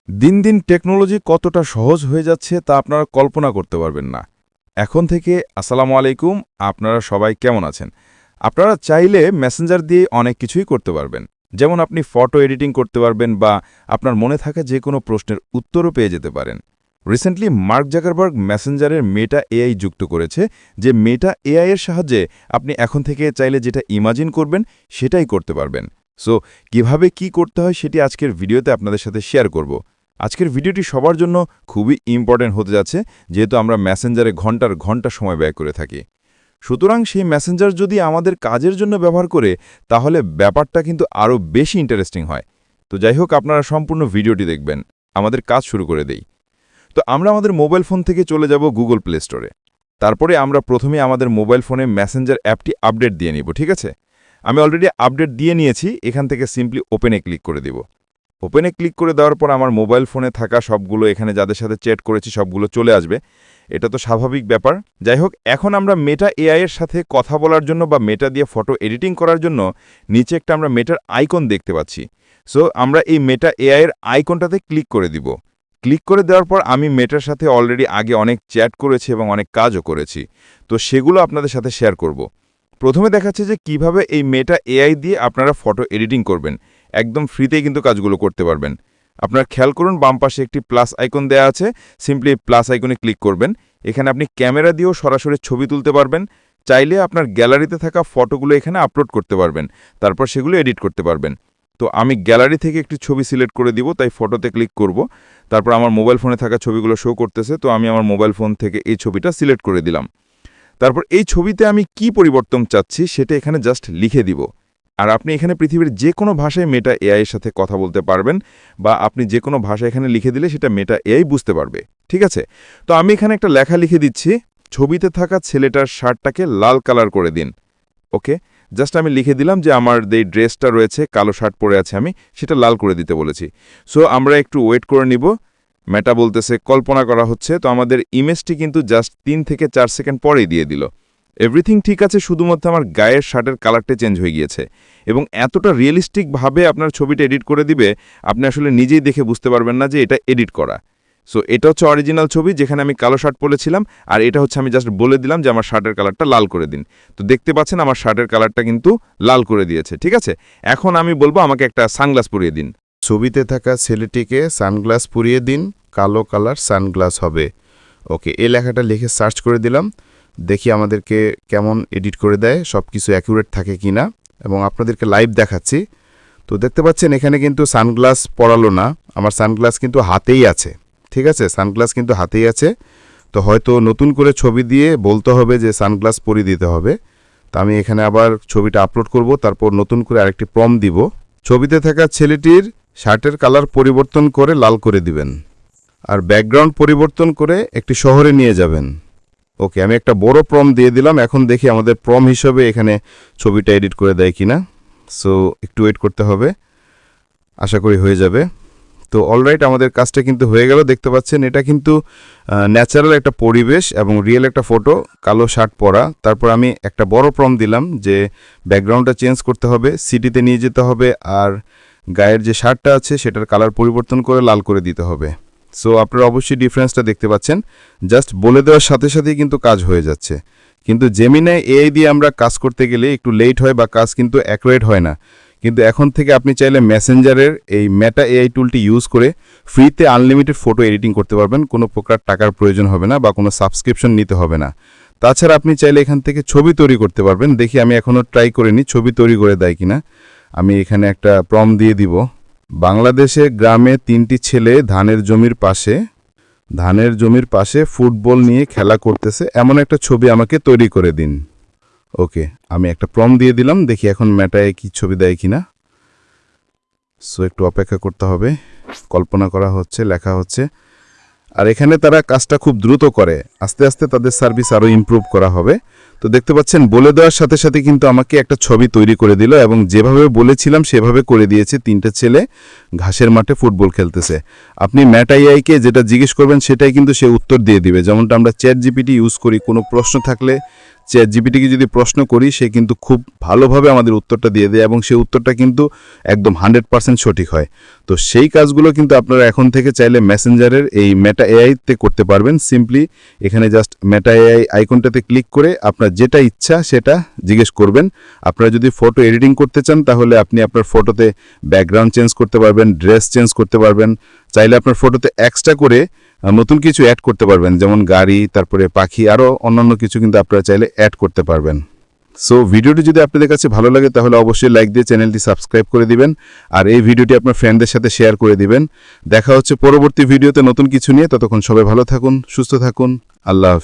দিন দিন টেকনোলজি কতটা সহজ হয়ে যাচ্ছে তা আপনারা কল্পনা করতে পারবেন না। এখন থেকে আসসালামু আলাইকুম, আপনারা সবাই কেমন আছেন? আপনারা চাইলে মেসেঞ্জার দিয়ে অনেক কিছুই করতে পারবেন। যেমন আপনি ফটো এডিটিং করতে পারবেন বা আপনার মনে থাকা যে কোনো প্রশ্নের উত্তরও পেয়ে যেতে পারেন। রিসেন্টলি মার্ক জাকারবার্গ মেসেঞ্জারের মেটা এআই যুক্ত করেছে, যে মেটা এআই এর সাহায্যে আপনি এখন থেকে চাইলে যেটা ইমাজিন করবেন সেটাই করতে পারবেন। সো কিভাবে কি করতে হয় সেটি আজকের ভিডিওতে আপনাদের সাথে শেয়ার করব। আজকের ভিডিওটি সবার জন্য খুবই ইম্পর্ট্যান্ট হতে যাচ্ছে, যেহেতু আমরা মেসেঞ্জারে ঘন্টার ঘন্টা সময় ব্যয় করে থাকি। সুতরাং সেই মেসেঞ্জার যদি আমাদের কাজের জন্য ব্যবহার করে, তাহলে ব্যাপারটা কিন্তু আরও বেশি ইন্টারেস্টিং হয়। তো যাই হোক, আপনারা সম্পূর্ণ ভিডিওটি দেখবেন। আমাদের কাজ শুরু করে দেই। তো আমরা আমাদের মোবাইল ফোন থেকে চলে যাব গুগল প্লে স্টোরে। তারপরে আমরা প্রথমে আমাদের মোবাইল ফোনে মেসেঞ্জার অ্যাপটি আপডেট দিয়ে নিব, ঠিক আছে? আমি অলরেডি আপডেট দিয়ে নিয়েছি। এখান থেকে সিম্পলি ওপেনে ক্লিক করে দিব। ওপেনে ক্লিক করে দেওয়ার পর আমার মোবাইল ফোনে থাকা সবগুলো, এখানে যাদের সাথে চ্যাট করেছি সবগুলো চলে আসবে। এটা তো স্বাভাবিক ব্যাপার। যাই হোক, এখন আমরা মেটা এআই এর সাথে কথা বলার জন্য বা মেটা দিয়ে ফটো এডিটিং করার জন্য নিচে একটা আমরা মেটার আইকন দেখতে পাচ্ছি। সো আমরা এই মেটা এআই এর আইকনটাতে ক্লিক করে দিব। ক্লিক করে দেওয়ার পর আমি মেটার সাথে অলরেডি আগে অনেক চ্যাট করেছি এবং অনেক কাজও করেছি, তো সেগুলো আপনাদের সাথে শেয়ার করব। প্রথমে দেখাচ্ছে যে কিভাবে এই মেটা এআই দিয়ে আপনারা ফটো এডিটিং করবেন। একদম ফ্রিতেই কিন্তু কাজগুলো করতে পারবেন। আপনারা খেয়াল করুন, বাম পাশে একটি প্লাস আইকন দেয়া আছে। সিম্পলি প্লাস আইকনে ক্লিক করবেন। এখানে আপনি ক্যামেরা দিয়েও সরাসরি ছবি তুলতে পারবেন। চাইলে আপনার গ্যালারিতে থাকা ফটোগুলো এখানে আপলোড করতে পারবেন, তারপর সেগুলো এডিট করতে পারবেন। তো আমি গ্যালারি থেকে একটি ছবি সিলেক্ট করে দিব, তাই ফটোতে ক্লিক করব। তারপর আমার মোবাইল ফোনে থাকা ছবিগুলো শো করতেছে, তো আমি আমার মোবাইল ফোন থেকে এই ছবিটা সিলেক্ট করে দিলাম। তারপর এই ছবিতে আমি কি পরিবর্তন চাচ্ছি সেটা এখানে জাস্ট লিখে দিব। আর আপনি এখানে পৃথিবীর যে কোনো ভাষায় মেটা এআই এর সাথে কথা বলতে পারবেন, বা আপনি যে কোনো ভাষা এখানে লিখে দিলে সেটা মেটা এআই বুঝতে পারবে, ঠিক আছে? তো আমি এখানে একটা লেখা লিখে দিচ্ছি, ছবিতে থাকা ছেলেটার শার্টটাকে লাল কালার করে দিন। ওকে, জাস্ট আমি লিখে দিলাম যে আমার যে ড্রেসটা রয়েছে, কালো শার্ট পরে আছে আমি, সেটা লাল করে দিতে বলেছি। সো আমরা একটু ওয়েট করে নিব। মেটা বলতেছে কল্পনা করা হচ্ছে। তো আমাদের ইমেজটি কিন্তু জাস্ট 3 থেকে 4 সেকেন্ড পরেই দিয়ে দিল। এভরিথিং ঠিক আছে, শুধুমাত্র আমার গায়ের শার্টের কালারটা চেঞ্জ হয়ে গিয়েছে। এবং এতটা রিয়েলিস্টিকভাবে আপনার ছবিটা এডিট করে দিবে, আপনি আসলে নিজেই দেখে বুঝতে পারবেন না যে এটা এডিট করা। সো এটা হচ্ছে অরিজিনাল ছবি, যেখানে আমি কালো শার্ট পরেছিলাম, আর এটা হচ্ছে আমি জাস্ট বলে দিলাম যে আমার শার্টের কালারটা লাল করে দিন। তো দেখতে পাচ্ছেন আমার শার্টের কালারটা কিন্তু লাল করে দিয়েছে, ঠিক আছে? এখন আমি বলবো আমাকে একটা সানগ্লাস পরিয়ে দিন। ছবিতে থাকা ছেলেটিকে সানগ্লাস পরিয়ে দিন, কালো কালার সানগ্লাস হবে। ওকে, এই লেখাটা লিখে সার্চ করে দিলাম। দেখি আমাদেরকে কেমন এডিট করে দেয়, সব কিছু অ্যাকুরেট থাকে কি না, এবং আপনাদেরকে লাইভ দেখাচ্ছি। তো দেখতে পাচ্ছেন এখানে কিন্তু সানগ্লাস পরালো না, আমার সানগ্লাস কিন্তু হাতেই আছে। ঠিক আছে, সানগ্লাস কিন্তু হাতেই আছে। তো হয়তো নতুন করে ছবি দিয়ে বলতে হবে যে সানগ্লাস পরিয়ে দিতে হবে। তো আমি এখানে আবার ছবিটা আপলোড করব, তারপর নতুন করে আরেকটি প্রম্পট দিব। ছবিতে থাকা ছেলেটির শার্টের কালার পরিবর্তন করে লাল করে দিবেন, আর ব্যাকগ্রাউন্ড পরিবর্তন করে একটি শহরে নিয়ে যাবেন। ওকে, আমি একটা বড় প্রম্পট দিয়ে দিলাম। এখন দেখি আমাদের প্রম্পট হিসেবে এখানে ছবিটা এডিট করে দেয় কিনা। সো একটু ওয়েট করতে হবে, আশা করি হয়ে যাবে। তো অলরাইট, আমাদের কাজটা কিন্তু হয়ে গেল। দেখতে পাচ্ছেন এটা কিন্তু ন্যাচারাল একটা পরিবেশ এবং রিয়েল একটা ফটো, কালো শার্ট পরা। তারপর আমি একটা বড় প্রম্পট দিলাম যে ব্যাকগ্রাউন্ডটা চেঞ্জ করতে হবে, সিটিতে নিয়ে যেতে হবে, আর গায়ের যে শার্টটা আছে সেটার কালার পরিবর্তন করে লাল করে দিতে হবে। সো আপনারা অবশ্যই ডিফারেন্সটা দেখতে পাচ্ছেন। জাস্ট বলে দেওয়ার সাথে সাথেই কিন্তু কাজ হয়ে যাচ্ছে। কিন্তু জেমিনাই এআই দিয়ে আমরা কাজ করতে গেলে একটু লেট হয় বা কাজ কিন্তু অ্যাকুরেট হয় না। কিন্তু এখন থেকে আপনি চাইলে মেসেঞ্জারের এই মেটা এআই টুলটি ইউজ করে ফ্রিতে আনলিমিটেড ফটো এডিটিং করতে পারবেন। কোনো প্রকার টাকার প্রয়োজন হবে না বা কোনো সাবস্ক্রিপশন নিতে হবে না। তাছাড়া আপনি চাইলে এখান থেকে ছবি তৈরি করতে পারবেন। দেখি আমি এখনও ট্রাই করিনি ছবি তৈরি করে দেয় কিনা। আমি এখানে একটা প্রম্পট দিয়ে দিব। বাংলাদেশে গ্রামে 3টি ছেলে ধানের জমির পাশে ফুটবল নিয়ে খেলা করতেছে, এমন একটা ছবি আমাকে তৈরি করে দিন। ওকে, আমি একটা প্রম্পট দিয়ে দিলাম। দেখি এখন মেটায় কি ছবি দেয় কিনা। সো একটু অপেক্ষা করতে হবে। কল্পনা করা হচ্ছে, লেখা হচ্ছে। আর এখানে তারা কাজটা খুব দ্রুত করে, আস্তে আস্তে তাদের সার্ভিস আরও ইমপ্রুভ করা হবে। তো দেখতে পাচ্ছেন বলে দেওয়ার সাথে সাথে কিন্তু আমাকে একটা ছবি তৈরি করে দিল, এবং যেভাবে বলেছিলাম সেভাবে করে দিয়েছে। 3টে ছেলে ঘাসের মাঠে ফুটবল খেলতেছে। আপনি মেটা এআইকে যেটা জিজ্ঞেস করবেন সেটাই কিন্তু সে উত্তর দিয়ে দিবে। যেমনটা আমরা চ্যাট জিপিটি ইউজ করি, কোনো প্রশ্ন থাকলে চ্যাট জিপিটিকে যদি প্রশ্ন করি সে কিন্তু খুব ভালোভাবে আমাদের উত্তরটা দিয়ে দেয় এবং সেই উত্তরটা কিন্তু একদম 100% সঠিক হয়। তো সেই কাজগুলো কিন্তু আপনারা এখন থেকে চাইলে মেসেঞ্জারের এই মেটা এআইতে করতে পারবেন। সিম্পলি এখানে জাস্ট মেটা এআই আইকনটাতে ক্লিক করে আপনার যেটা ইচ্ছা সেটা জিজ্ঞেস করবেন। আপনারা যদি ফটো এডিটিং করতে চান তাহলে আপনি আপনার ফটোতে ব্যাকগ্রাউন্ড চেঞ্জ করতে পারবেন, ড্রেস চেঞ্জ করতে পারবেন, চাইলে আপনার ফটোতে এক্সট্রা করে নতুন কিছু অ্যাড করতে পারবেন, যেমন গাড়ি, তারপরে পাখি, আরও অন্যান্য কিছু কিন্তু আপনারা চাইলে অ্যাড করতে পারবেন। সো ভিডিওটি যদি আপনাদের কাছে ভালো লাগে তাহলে অবশ্যই লাইক দিয়ে চ্যানেলটি সাবস্ক্রাইব করে দিবেন আর এই ভিডিওটি আপনার ফ্রেন্ডদের সাথে শেয়ার করে দিবেন। দেখা হচ্ছে পরবর্তী ভিডিওতে নতুন কিছু নিয়ে। ততক্ষণ সবাই ভালো থাকুন, সুস্থ থাকুন। আল্লাহ হাফেজ।